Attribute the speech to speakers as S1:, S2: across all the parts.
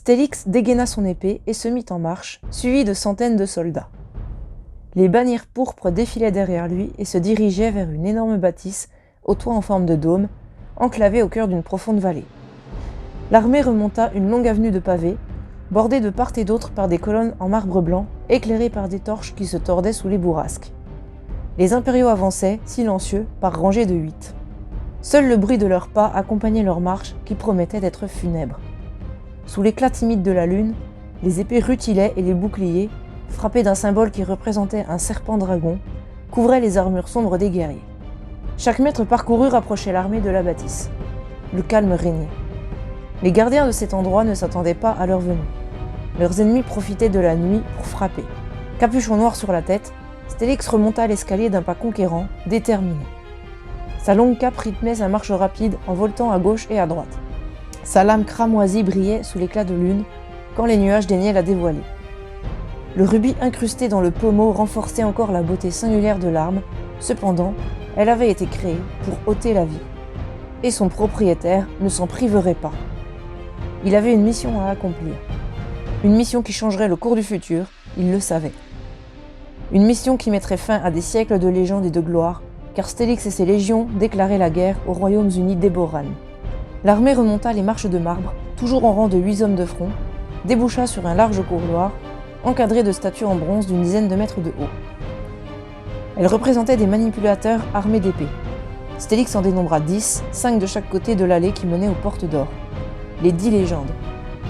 S1: Stélix dégaina son épée et se mit en marche, suivi de centaines de soldats. Les bannières pourpres défilaient derrière lui et se dirigeaient vers une énorme bâtisse, au toit en forme de dôme, enclavée au cœur d'une profonde vallée. L'armée remonta une longue avenue de pavés, bordée de part et d'autre par des colonnes en marbre blanc, éclairées par des torches qui se tordaient sous les bourrasques. Les impériaux avançaient, silencieux, par rangées de 8. Seul le bruit de leurs pas accompagnait leur marche qui promettait d'être funèbre. Sous l'éclat timide de la lune, les épées rutilaient et les boucliers, frappés d'un symbole qui représentait un serpent-dragon, couvraient les armures sombres des guerriers. Chaque mètre parcouru rapprochait l'armée de la bâtisse. Le calme régnait. Les gardiens de cet endroit ne s'attendaient pas à leur venue. Leurs ennemis profitaient de la nuit pour frapper. Capuchon noir sur la tête, Stélix remonta l'escalier d'un pas conquérant, déterminé. Sa longue cape rythmait sa marche rapide en voltant à gauche et à droite. Sa lame cramoisie brillait sous l'éclat de lune, quand les nuages daignaient la dévoiler. Le rubis incrusté dans le pommeau renforçait encore la beauté singulière de l'arme, cependant, elle avait été créée pour ôter la vie. Et son propriétaire ne s'en priverait pas. Il avait une mission à accomplir. Une mission qui changerait le cours du futur, il le savait. Une mission qui mettrait fin à des siècles de légendes et de gloire, car Stélix et ses légions déclaraient la guerre aux royaumes unis d'Eboran. L'armée remonta les marches de marbre, toujours en rang de 8 hommes de front, déboucha sur un large couloir, encadré de statues en bronze d'une dizaine de mètres de haut. Elles représentaient des manipulateurs armés d'épées. Stélix en dénombra 10, 5 de chaque côté de l'allée qui menait aux portes d'or. Les 10 légendes,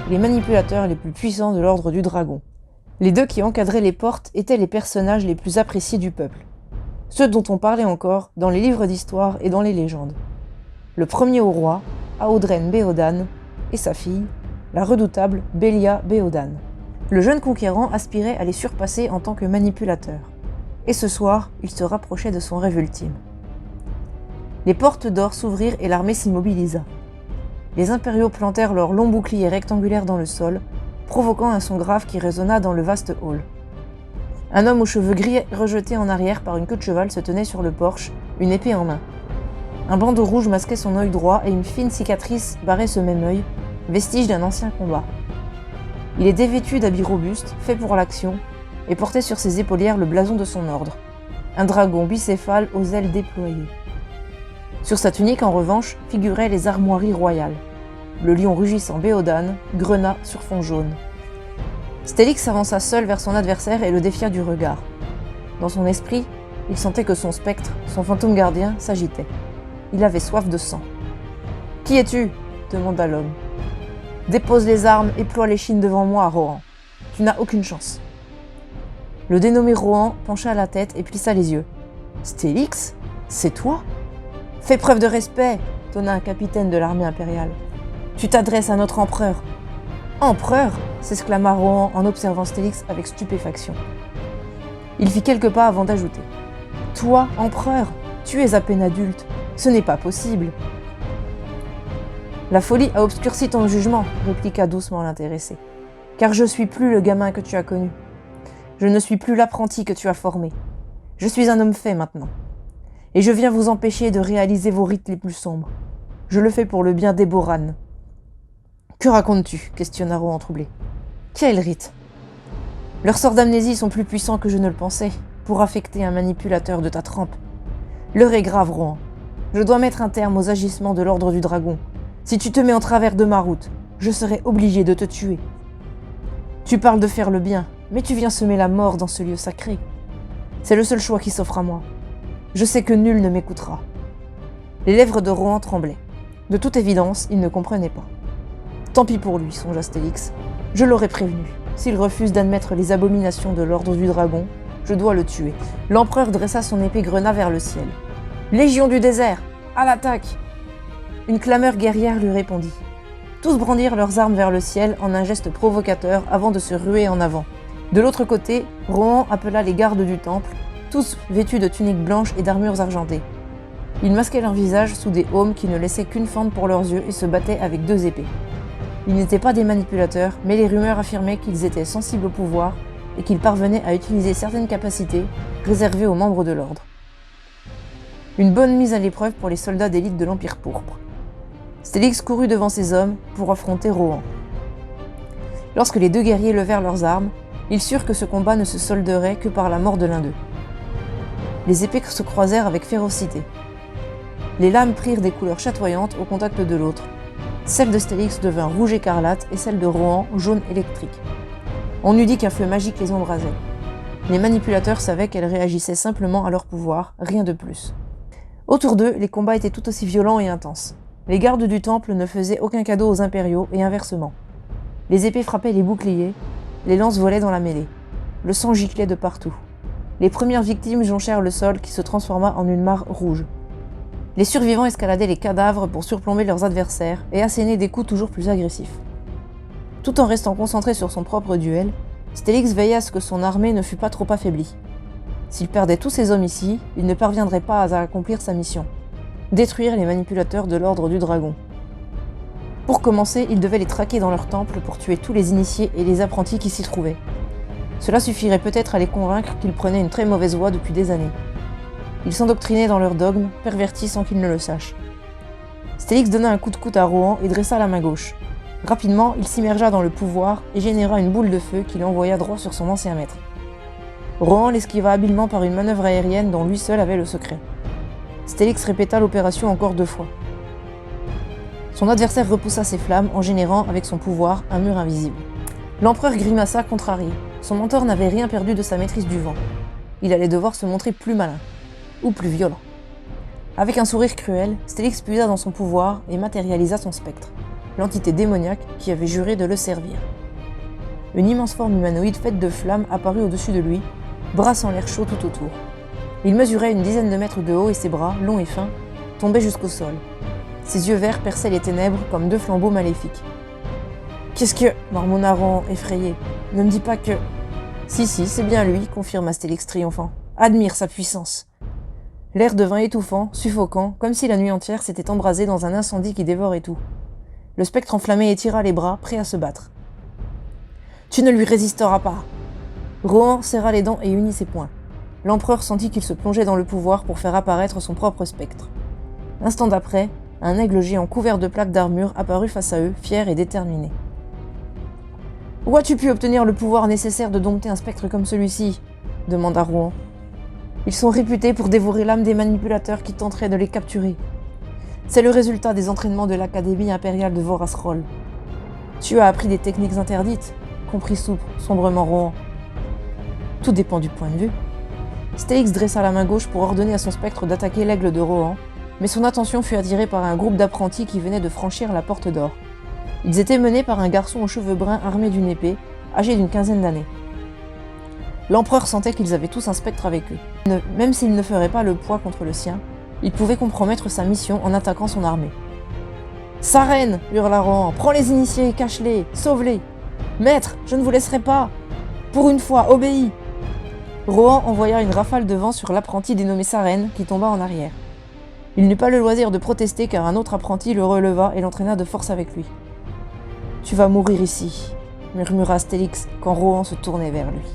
S1: les manipulateurs les plus puissants de l'ordre du dragon. Les 2 qui encadraient les portes étaient les personnages les plus appréciés du peuple, ceux dont on parlait encore dans les livres d'histoire et dans les légendes. Le premier au roi, Aodren Béodan, et sa fille, la redoutable Bélia Béodan. Le jeune conquérant aspirait à les surpasser en tant que manipulateur. Et ce soir, il se rapprochait de son rêve ultime. Les portes d'or s'ouvrirent et l'armée s'immobilisa. Les impériaux plantèrent leurs longs boucliers rectangulaires dans le sol, provoquant un son grave qui résonna dans le vaste hall. Un homme aux cheveux gris rejeté en arrière par une queue de cheval se tenait sur le porche, une épée en main. Un bandeau rouge masquait son œil droit et une fine cicatrice barrait ce même œil, vestige d'un ancien combat. Il est dévêtu d'habits robustes, faits pour l'action, et portait sur ses épaulières le blason de son ordre, un dragon bicéphale aux ailes déployées. Sur sa tunique, en revanche, figuraient les armoiries royales. Le lion rugissant Béodan, grenat sur fond jaune. Stélix s'avança seul vers son adversaire et le défia du regard. Dans son esprit, il sentait que son spectre, son fantôme gardien, s'agitait. Il avait soif de sang. « Qui es-tu » demanda l'homme. « Dépose les armes et ploie l'échine devant moi, Rohan. Tu n'as aucune chance. » Le dénommé Rohan pencha la tête et plissa les yeux. « Stélix, c'est toi ?»« Fais preuve de respect !» tonna un capitaine de l'armée impériale. « Tu t'adresses à notre empereur. »« Empereur !» s'exclama Rohan en observant Stélix avec stupéfaction. Il fit quelques pas avant d'ajouter. « Toi, empereur, tu es à peine adulte. Ce n'est pas possible. » « La folie a obscurci ton jugement, » répliqua doucement l'intéressé. « Car je suis plus le gamin que tu as connu. Je ne suis plus l'apprenti que tu as formé. Je suis un homme fait maintenant. Et je viens vous empêcher de réaliser vos rites les plus sombres. Je le fais pour le bien d'Eboran. »« Que racontes-tu » questionna Rohan troublé. « Quel rite ?»« Leurs sorts d'amnésie sont plus puissants que je ne le pensais, pour affecter un manipulateur de ta trempe. L'heure est grave, Rohan. Je dois mettre un terme aux agissements de l'ordre du dragon. Si tu te mets en travers de ma route, je serai obligé de te tuer. Tu parles de faire le bien, mais tu viens semer la mort dans ce lieu sacré. C'est le seul choix qui s'offre à moi. Je sais que nul ne m'écoutera. » Les lèvres de Rohan tremblaient. De toute évidence, il ne comprenait pas. « Tant pis pour lui, songea Stélix. Je l'aurais prévenu. S'il refuse d'admettre les abominations de l'ordre du dragon, je dois le tuer. » L'empereur dressa son épée grenat vers le ciel. « Légion du désert, à l'attaque !» Une clameur guerrière lui répondit. Tous brandirent leurs armes vers le ciel en un geste provocateur avant de se ruer en avant. De l'autre côté, Rohan appela les gardes du temple, tous vêtus de tuniques blanches et d'armures argentées. Ils masquaient leurs visages sous des aumes qui ne laissaient qu'une fente pour leurs yeux et se battaient avec 2 épées. Ils n'étaient pas des manipulateurs, mais les rumeurs affirmaient qu'ils étaient sensibles au pouvoir et qu'ils parvenaient à utiliser certaines capacités réservées aux membres de l'ordre. Une bonne mise à l'épreuve pour les soldats d'élite de l'Empire pourpre. Stélix courut devant ses hommes pour affronter Rohan. Lorsque les deux guerriers levèrent leurs armes, ils surent que ce combat ne se solderait que par la mort de l'un d'eux. Les épées se croisèrent avec férocité. Les lames prirent des couleurs chatoyantes au contact de l'autre. Celle de Stélix devint rouge écarlate et celle de Rohan jaune électrique. On eût dit qu'un feu magique les embrasait. Les manipulateurs savaient qu'elles réagissaient simplement à leur pouvoir, rien de plus. Autour d'eux, les combats étaient tout aussi violents et intenses. Les gardes du temple ne faisaient aucun cadeau aux impériaux et inversement. Les épées frappaient les boucliers, les lances volaient dans la mêlée. Le sang giclait de partout. Les premières victimes jonchèrent le sol qui se transforma en une mare rouge. Les survivants escaladaient les cadavres pour surplomber leurs adversaires et asséner des coups toujours plus agressifs. Tout en restant concentré sur son propre duel, Stélix veillait à ce que son armée ne fût pas trop affaiblie. S'il perdait tous ses hommes ici, il ne parviendrait pas à accomplir sa mission, détruire les manipulateurs de l'ordre du dragon. Pour commencer, il devait les traquer dans leur temple pour tuer tous les initiés et les apprentis qui s'y trouvaient. Cela suffirait peut-être à les convaincre qu'ils prenaient une très mauvaise voie depuis des années. Ils s'endoctrinaient dans leurs dogmes, pervertis sans qu'ils ne le sachent. Stélix donna un coup de coude à Rohan et dressa la main gauche. Rapidement, il s'immergea dans le pouvoir et généra une boule de feu qui l'envoya droit sur son ancien maître. Rohan l'esquiva habilement par une manœuvre aérienne dont lui seul avait le secret. Stélix répéta l'opération encore 2 fois. Son adversaire repoussa ses flammes en générant, avec son pouvoir, un mur invisible. L'empereur grimaça contrarié. Son mentor n'avait rien perdu de sa maîtrise du vent. Il allait devoir se montrer plus malin, ou plus violent. Avec un sourire cruel, Stélix puisa dans son pouvoir et matérialisa son spectre, l'entité démoniaque qui avait juré de le servir. Une immense forme humanoïde faite de flammes apparut au-dessus de lui, brassant l'air chaud tout autour. Il mesurait une dizaine de mètres de haut et ses bras, longs et fins, tombaient jusqu'au sol. Ses yeux verts perçaient les ténèbres comme 2 flambeaux maléfiques. « Qu'est-ce que... » marmonna Rohan, effrayé. « Ne me dis pas que... » « Si, c'est bien lui, » confirma Stélix triomphant. « Admire sa puissance. » L'air devint étouffant, suffocant, comme si la nuit entière s'était embrasée dans un incendie qui dévorait tout. Le spectre enflammé étira les bras, prêt à se battre. « Tu ne lui résisteras pas !» Rohan serra les dents et unit ses poings. L'empereur sentit qu'il se plongeait dans le pouvoir pour faire apparaître son propre spectre. L'instant d'après, un aigle géant couvert de plaques d'armure apparut face à eux, fier et déterminé. « Où as-tu pu obtenir le pouvoir nécessaire de dompter un spectre comme celui-ci » demanda Rohan. « Ils sont réputés pour dévorer l'âme des manipulateurs qui tenteraient de les capturer. C'est le résultat des entraînements de l'Académie impériale de Vorasrol. Tu as appris des techniques interdites, comprit sombrement Rohan. Tout dépend du point de vue. » Stélix dressa la main gauche pour ordonner à son spectre d'attaquer l'aigle de Rohan, mais son attention fut attirée par un groupe d'apprentis qui venaient de franchir la porte d'or. Ils étaient menés par un garçon aux cheveux bruns armé d'une épée, âgé d'une 15aine d'années. L'empereur sentait qu'ils avaient tous un spectre avec eux. Même s'ils ne feraient pas le poids contre le sien, ils pouvaient compromettre sa mission en attaquant son armée. « Sarène !» hurla Rohan. « Prends les initiés, cache-les, sauve-les ! Maître, je ne vous laisserai pas ! Pour une fois, obéis !» Rohan envoya une rafale de vent sur l'apprenti dénommé Sarène, qui tomba en arrière. Il n'eut pas le loisir de protester car un autre apprenti le releva et l'entraîna de force avec lui. « Tu vas mourir ici », murmura Stélix quand Rohan se tournait vers lui.